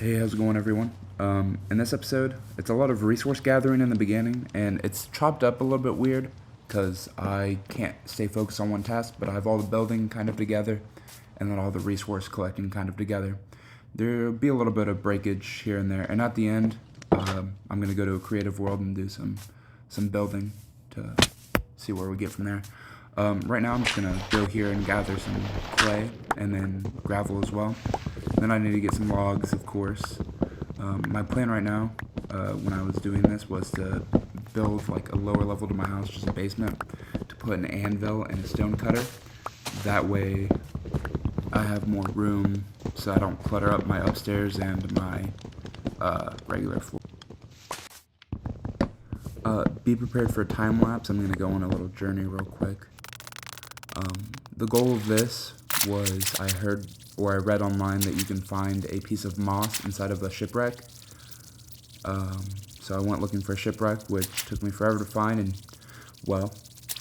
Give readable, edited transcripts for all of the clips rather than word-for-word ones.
Hey, how's it going, everyone? In this episode, it's a lot of resource gathering in the beginning, and it's chopped up a little bit weird because I can't stay focused on one task, but I have all the building kind of together and then all the resource collecting kind of together. There'll be a little bit of breakage here and there, and at the end, I'm gonna go to a creative world and do some building to see where we get from there. Right now, I'm just gonna go here and gather some clay and then gravel as well. Then I need to get some logs, of course. My plan right now, when I was doing this, was to build like a lower level to my house, just a basement, to put an anvil and a stone cutter. That way, I have more room so I don't clutter up my upstairs and my regular floor. Be prepared for a time lapse. I'm gonna go on a little journey real quick. The goal of this was I read online that you can find a piece of moss inside of a shipwreck. So I went looking for a shipwreck, which took me forever to find, and well,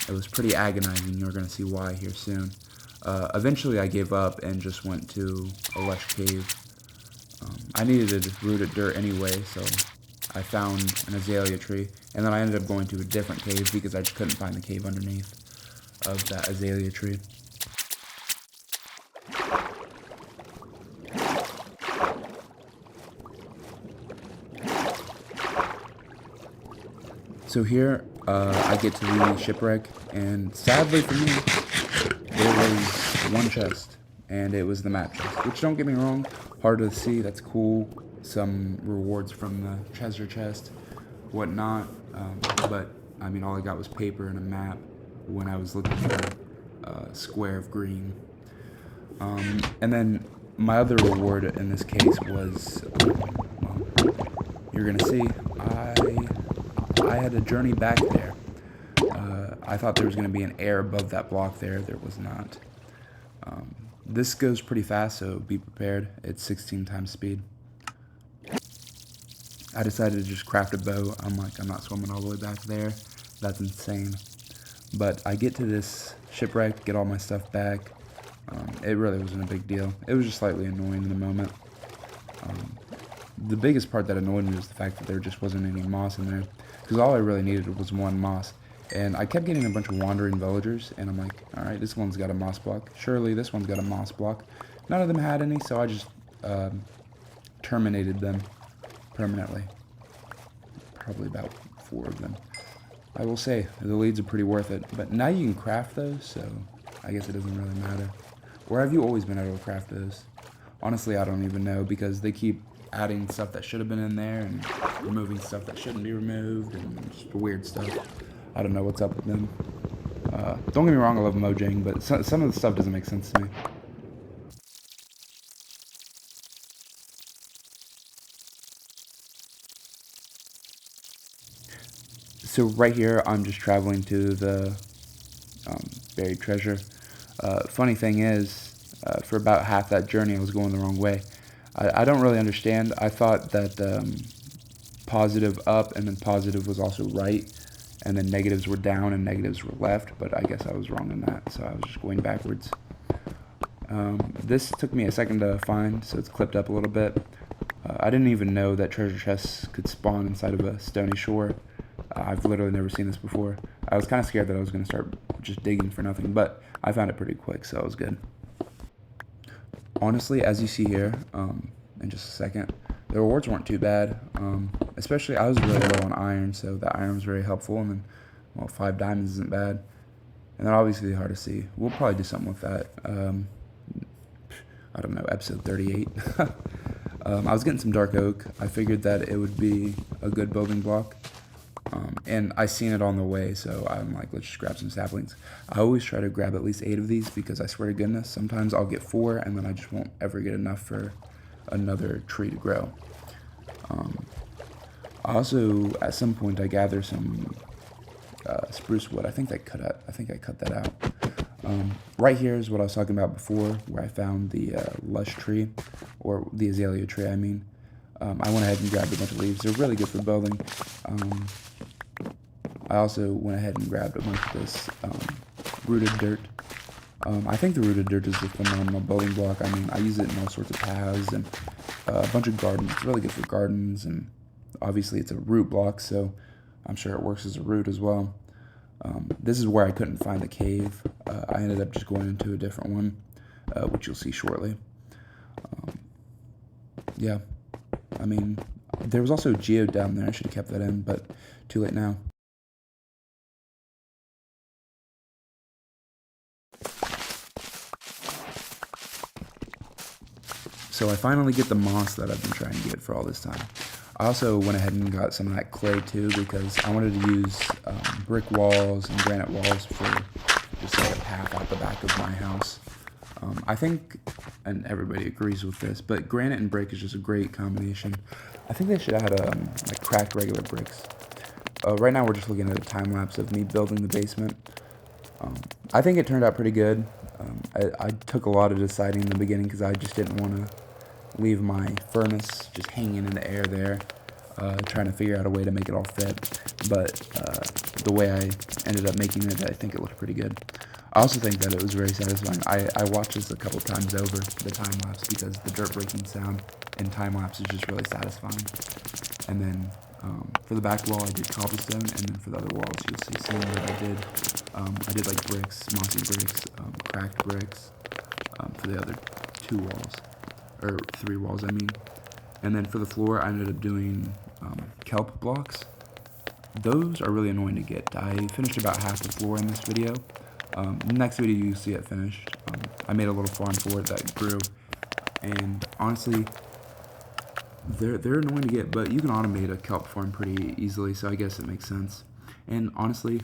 it was pretty agonizing. You're going to see why here soon. Eventually I gave up and just went to a lush cave. I needed to root at dirt anyway, so I found an azalea tree, and then I ended up going to a different cave because I just couldn't find the cave underneath of that azalea tree. So here, I get to the shipwreck, and sadly for me, there was one chest, and it was the map chest, which, don't get me wrong, hard to see, that's cool, some rewards from the treasure chest, whatnot, but, I mean, all I got was paper and a map when I was looking for a square of green. And then my other reward in this case was, well, you're gonna see, I had a journey back there. I thought there was going to be an air above that block there. There was not. This goes pretty fast, so be prepared. It's 16 times speed. I decided to just craft a bow. I'm not swimming all the way back there. That's insane. But I get to this shipwreck, get all my stuff back. It really wasn't a big deal. It was just slightly annoying in the moment. The biggest part that annoyed me was the fact that there just wasn't any moss in there, because all I really needed was one moss, and I kept getting a bunch of wandering villagers, and I'm like, alright, this one's got a moss block, surely this one's got a moss block. None of them had any, so I just terminated them permanently. Probably about 4 of them. I will say, the leads are pretty worth it, but now you can craft those, so I guess it doesn't really matter. Or have you always been able to craft those? Honestly, I don't even know, because they keep adding stuff that should have been in there and removing stuff that shouldn't be removed and just weird stuff. I don't know what's up with them. Don't get me wrong, I love Mojang, but some of the stuff doesn't make sense to me. So right here, I'm just traveling to the buried treasure. Funny thing is, for about half that journey, I was going the wrong way. I don't really understand. I thought that positive up and then positive was also right, and then negatives were down and negatives were left, but I guess I was wrong in that, so I was just going backwards. This took me a second to find, so it's clipped up a little bit. I didn't even know that treasure chests could spawn inside of a stony shore. I've literally never seen this before. I was kind of scared that I was going to start just digging for nothing, but I found it pretty quick, so it was good. Honestly, as you see here, in just a second, the rewards weren't too bad. Especially, I was really low on iron, so the iron was very helpful, and then, well, 5 diamonds isn't bad. And then obviously hard to see. We'll probably do something with that. I don't know, episode 38. I was getting some dark oak. I figured that it would be a good building block. And I seen it on the way, so I'm like, let's just grab some saplings. I always try to grab at least 8 of these, because I swear to goodness, sometimes I'll get 4, and then I just won't ever get enough for another tree to grow. I also, at some point, I gather some spruce wood. I think I cut that out. Right here is what I was talking about before, where I found the lush tree, or the azalea tree, I mean. I went ahead and grabbed a bunch of leaves. They're really good for building. I also went ahead and grabbed a bunch of this rooted dirt. I think the rooted dirt is a phenomenal building block. I mean, I use it in all sorts of paths and a bunch of gardens. It's really good for gardens, and obviously it's a root block, so I'm sure it works as a root as well. This is where I couldn't find the cave. I ended up just going into a different one, which you'll see shortly. Yeah, I mean, there was also a geode down there. I should have kept that in, but too late now. So I finally get the moss that I've been trying to get for all this time. I also went ahead and got some of that clay too because I wanted to use brick walls and granite walls for just like a path out the back of my house. I think, and everybody agrees with this, but granite and brick is just a great combination. I think they should add like cracked regular bricks. Right now we're just looking at a time lapse of me building the basement. I think it turned out pretty good. I took a lot of deciding in the beginning because I just didn't want to leave my furnace just hanging in the air there, trying to figure out a way to make it all fit. But the way I ended up making it, I think it looked pretty good. I also think that it was very satisfying. I watched this a couple times over, the time lapse, because the dirt breaking sound in time lapse is just really satisfying. And then for the back wall, I did cobblestone, and then for the other walls, you'll see some that I did like bricks, mossy bricks, cracked bricks for the other 2 walls, or 3 walls, I mean. And then for the floor, I ended up doing kelp blocks. Those are really annoying to get. I finished about half the floor in this video. The next video, you'll see it finished. I made a little farm for it that grew, and honestly, they're annoying to get, but you can automate a kelp farm pretty easily, so I guess it makes sense. And honestly,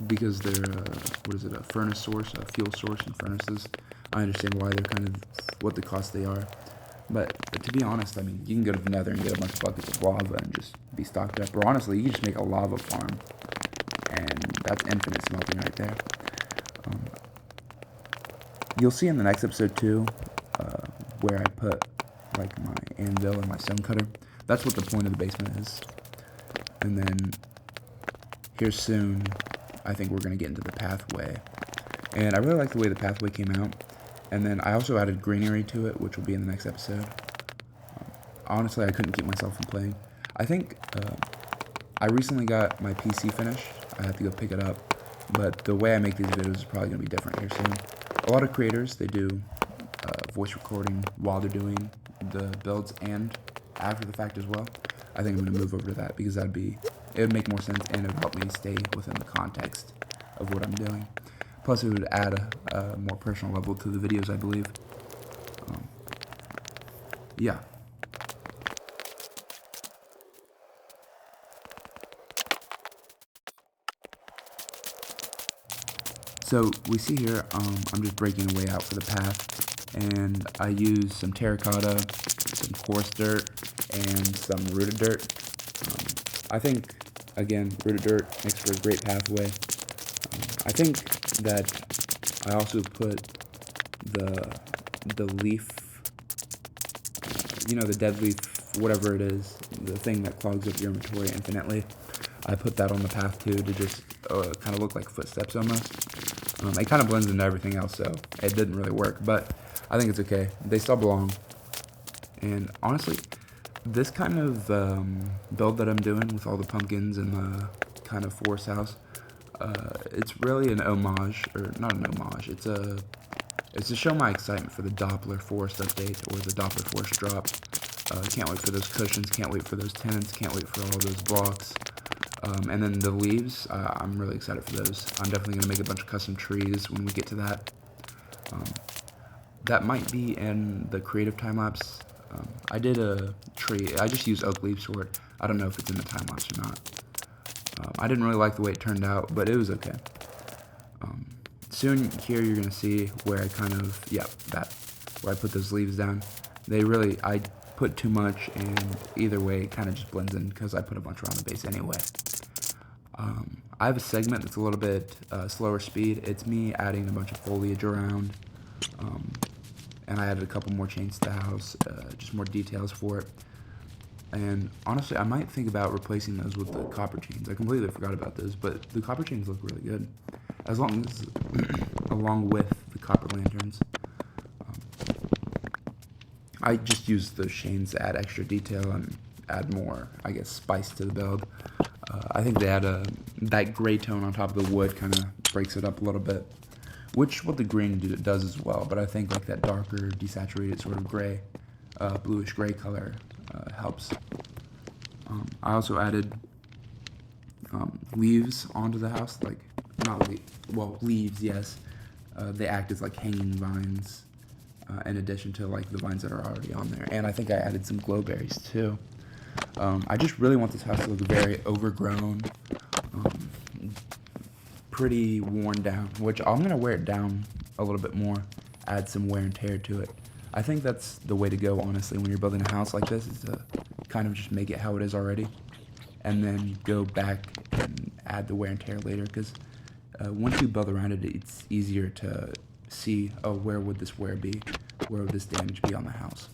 because they're a furnace source, a fuel source in furnaces, I understand why they're kind of what the cost they are. But to be honest, I mean, you can go to the Nether and get a bunch of buckets of lava and just be stocked up. Or honestly, you can just make a lava farm, and that's infinite smelting right there. You'll see in the next episode too, where I put like my anvil and my stone cutter. That's what the point of the basement is. And then here soon, I think we're gonna get into the pathway. And I really like the way the pathway came out. And then I also added greenery to it, which will be in the next episode. Honestly, I couldn't keep myself from playing. I think I recently got my PC finished. I have to go pick it up. But the way I make these videos is probably going to be different here soon. A lot of creators, they do voice recording while they're doing the builds and after the fact as well. I think I'm going to move over to that because it would make more sense and it would help me stay within the context of what I'm doing. Plus, it would add a more personal level to the videos, I believe. Yeah. So we see here, I'm just breaking a way out for the path, and I use some terracotta, some coarse dirt, and some rooted dirt. I think, again, rooted dirt makes for a great pathway. I think that I also put the leaf, the dead leaf, whatever it is, the thing that clogs up your inventory infinitely. I put that on the path too to just kind of look like footsteps almost. It kind of blends into everything else, so it didn't really work, but I think it's okay. They still belong. And honestly, this kind of build that I'm doing with all the pumpkins and the kind of forest house, it's really an homage, or not an homage, it's to show my excitement for the Doppler Forest update, or the Doppler Forest drop. Can't wait for those cushions, can't wait for those tents, can't wait for all those blocks. And then the leaves, I'm really excited for those. I'm definitely going to make a bunch of custom trees when we get to that. That might be in the creative time-lapse. I did a tree, I just used oak leaves for it. I don't know if it's in the time-lapse or not. I didn't really like the way it turned out, but it was okay. Soon here you're going to see where I kind of, where I put those leaves down. I put too much, and either way it kind of just blends in because I put a bunch around the base anyway. I have a segment that's a little bit slower speed. It's me adding a bunch of foliage around, and I added a couple more chains to the house, just more details for it. And honestly, I might think about replacing those with the copper chains. I completely forgot about those, but the copper chains look really good. As long as along with the copper lanterns. I just used those chains to add extra detail and add more, I guess, spice to the build. I think they add that gray tone on top of the wood kind of breaks it up a little bit, which what the green does as well. But I think like that darker, desaturated sort of gray, bluish gray color helps. I also added leaves onto the house, like not leaves, yes. They act as like hanging vines in addition to like the vines that are already on there. And I think I added some glowberries too. I just really want this house to look very overgrown, um, pretty worn down, which I'm going to wear it down a little bit more, add some wear and tear to it. I think that's the way to go, honestly, when you're building a house like this, is to kind of just make it how it is already, and then go back and add the wear and tear later, because once you build around it, it's easier to see, oh, where would this wear be? Where would this damage be on the house?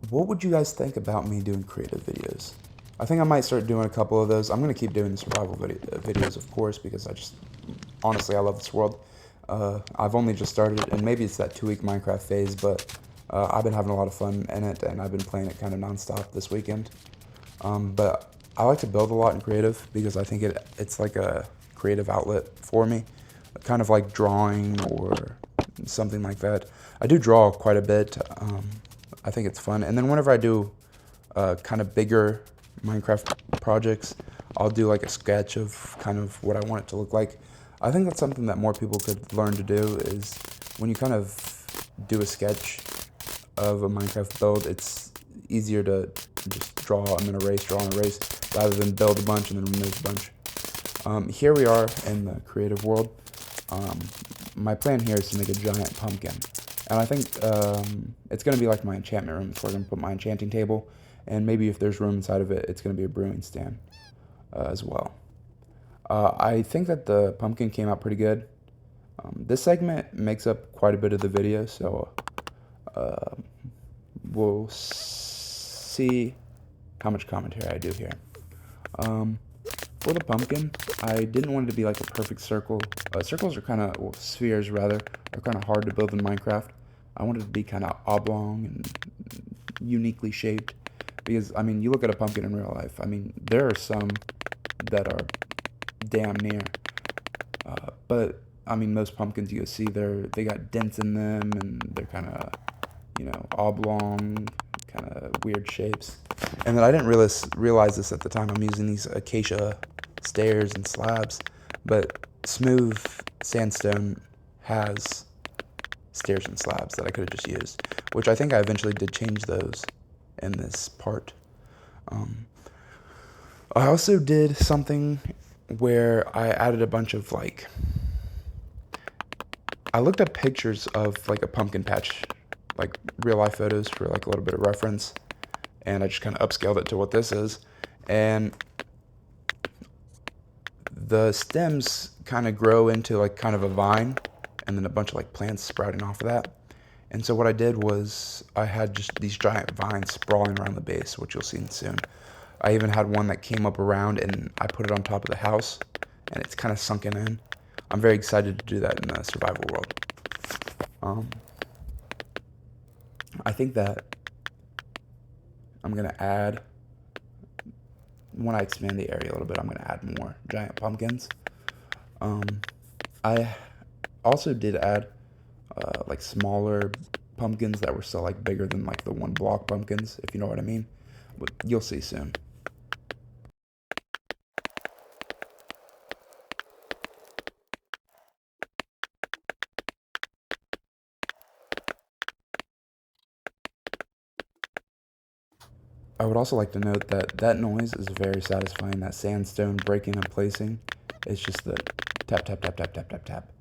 What would you guys think about me doing creative videos? I think I might start doing a couple of those. I'm going to keep doing the survival videos, of course, because honestly, I love this world. I've only just started it, and maybe it's that 2-week Minecraft phase, but I've been having a lot of fun in it, and I've been playing it kind of nonstop this weekend. But I like to build a lot in creative because I think it's like a creative outlet for me, kind of like drawing or something like that. I do draw quite a bit. I think it's fun. And then whenever I do kind of bigger Minecraft projects, I'll do like a sketch of kind of what I want it to look like. I think that's something that more people could learn to do, is when you kind of do a sketch of a Minecraft build, it's easier to just draw and then erase, draw and erase, rather than build a bunch and then remove a bunch. Here we are in the creative world. My plan here is to make a giant pumpkin. And I think it's going to be like my enchantment room. So we're going to put my enchanting table, and maybe if there's room inside of it, it's going to be a brewing stand as well. I think that the pumpkin came out pretty good. This segment makes up quite a bit of the video, so we'll see how much commentary I do here. For the pumpkin, I didn't want it to be like a perfect circle. Circles are kind of, well, spheres rather, are kind of hard to build in Minecraft. I wanted it to be kind of oblong and uniquely shaped, because, I mean, you look at a pumpkin in real life, I mean, there are some that are damn near, but, I mean, most pumpkins you see, they got dents in them, and they're kind of, oblong, kind of weird shapes. And then I didn't realize this at the time. I'm using these acacia stairs and slabs, but smooth sandstone has stairs and slabs that I could have just used, which I think I eventually did change those in this part. I also did something where I added a bunch of I looked up pictures of like a pumpkin patch, like real life photos for like a little bit of reference, and I just kind of upscaled it to what this is. And the stems kind of grow into like kind of a vine, and then a bunch of like plants sprouting off of that. And so what I did was I had just these giant vines sprawling around the base, which you'll see soon. I even had one that came up around, and I put it on top of the house, and it's kind of sunken in. I'm very excited to do that in the survival world. I think that I'm going to add, when I expand the area a little bit, I'm going to add more giant pumpkins. I also did add like smaller pumpkins that were still like bigger than like the 1 block pumpkins, if you know what I mean. But you'll see soon. I would also like to note that that noise is very satisfying. That sandstone breaking and placing. It's just the tap, tap, tap, tap, tap, tap, tap.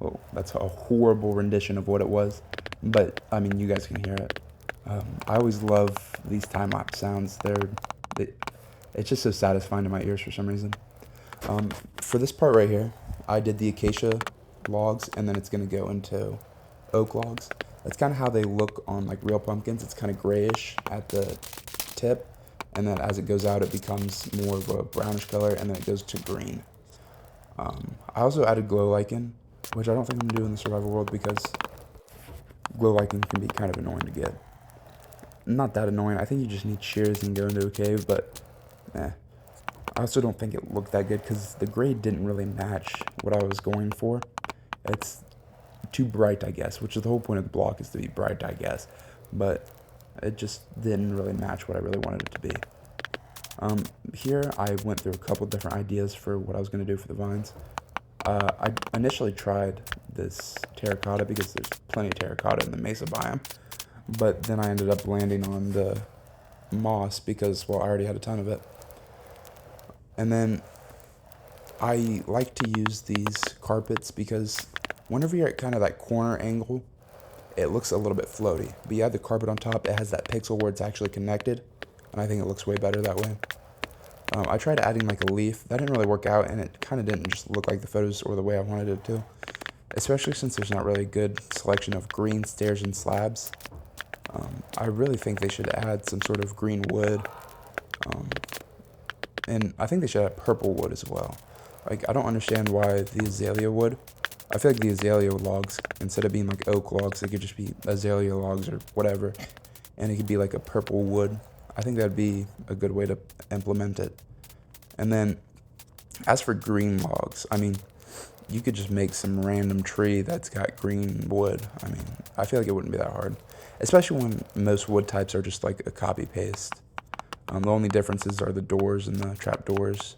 Well, that's a horrible rendition of what it was, but I mean, you guys can hear it. I always love these time-lapse sounds. They, it's just so satisfying to my ears for some reason. For this part right here, I did the acacia logs, and then it's going to go into oak logs. That's kind of how they look on like real pumpkins. It's kind of grayish at the tip, and then as it goes out, it becomes more of a brownish color, and then it goes to green. I also added glow lichen, which I don't think I'm going to do in the survival world because glow lichen can be kind of annoying to get. Not that annoying. I think you just need shears and go into a cave, but I also don't think it looked that good because the grade didn't really match what I was going for. It's too bright, I guess, which is the whole point of the block, is to be bright, I guess. But it just didn't really match what I really wanted it to be. Here I went through a couple different ideas for what I was going to do for the vines. I initially tried this terracotta because there's plenty of terracotta in the mesa biome, but then I ended up landing on the moss because, well, I already had a ton of it. And then I like to use these carpets because whenever you're at kind of that corner angle, it looks a little bit floaty. But you have the carpet on top, it has that pixel where it's actually connected, and I think it looks way better that way. I tried adding like a leaf. That didn't really work out, and it kind of didn't just look like the photos or the way I wanted it to. Especially since there's not really a good selection of green stairs and slabs. I really think they should add some sort of green wood. And I think they should add purple wood as well. Like, I don't understand why the azalea wood. I feel like the azalea logs, instead of being like oak logs, they could just be azalea logs or whatever. And it could be like a purple wood. I think that'd be a good way to implement it. And then, as for green logs, I mean, you could just make some random tree that's got green wood. I mean, I feel like it wouldn't be that hard. Especially when most wood types are just like a copy-paste. The only differences are the doors and the trap doors.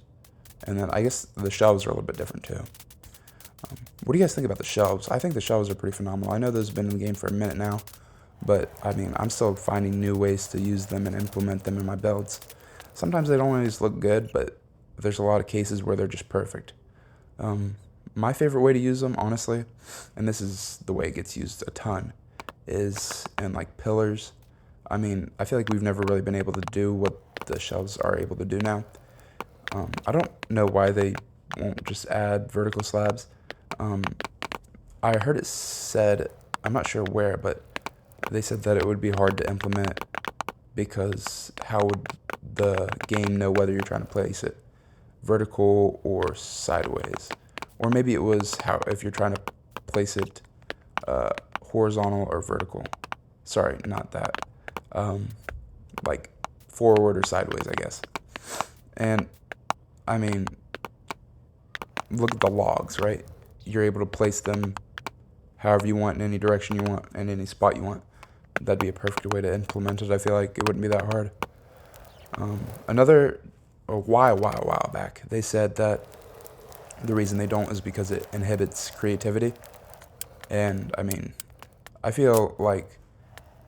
And then I guess the shelves are a little bit different too. What do you guys think about the shelves? I think the shelves are pretty phenomenal. I know those have been in the game for a minute now, but I mean, I'm still finding new ways to use them and implement them in my builds. Sometimes they don't always look good, but there's a lot of cases where they're just perfect. My favorite way to use them, honestly, and this is the way it gets used a ton, is in like pillars. I mean, I feel like we've never really been able to do what the shelves are able to do now. I don't know why they won't just add vertical slabs. I heard it said, I'm not sure where, but they said that it would be hard to implement because how would the game know whether you're trying to place it vertical or sideways? Or maybe it was how if you're trying to place it horizontal or vertical. Sorry, not that. Like forward or sideways, I guess. And I mean, look at the logs, right? You're able to place them however you want, in any direction you want, in any spot you want. That'd be a perfect way to implement it. I feel like it wouldn't be that hard. A while back, they said that the reason they don't is because it inhibits creativity. And I mean, I feel like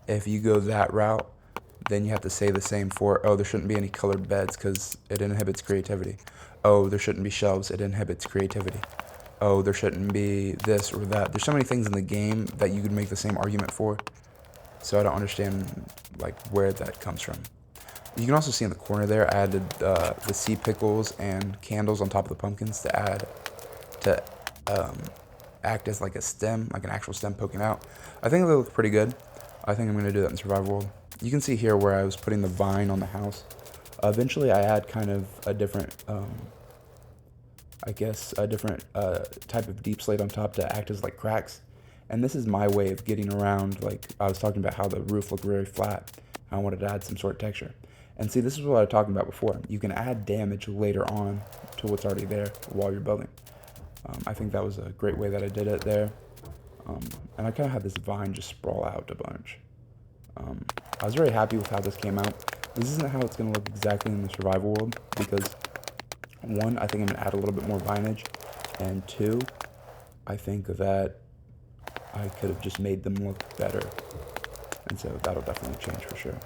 if you go that route, then you have to say the same for, oh, there shouldn't be any colored beds because it inhibits creativity. Oh, there shouldn't be shelves, it inhibits creativity. Oh, there shouldn't be this or that. There's so many things in the game that you could make the same argument for. So I don't understand like where that comes from. You can also see in the corner there, I added the sea pickles and candles on top of the pumpkins to act as like a stem, like an actual stem poking out. I think they look pretty good. I think I'm going to do that in Survival World. You can see here where I was putting the vine on the house. Eventually I add kind of a different, type of deep slate on top to act as like cracks. And this is my way of getting around, like I was talking about how the roof looked very flat. I wanted to add some sort of texture. And see, this is what I was talking about before. You can add damage later on to what's already there while you're building. I think that was a great way that I did it there. And I kind of had this vine just sprawl out a bunch. I was very happy with how this came out. This isn't how it's going to look exactly in the survival world because, one, I think I'm going to add a little bit more vinage, and two, I think that I could have just made them look better. And so that'll definitely change for sure.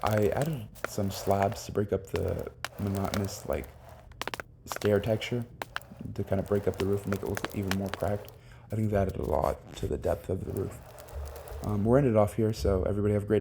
I added some slabs to break up the monotonous, like, stair texture to kind of break up the roof and make it look even more cracked. I think that added a lot to the depth of the roof. We're ended off here, so everybody have a great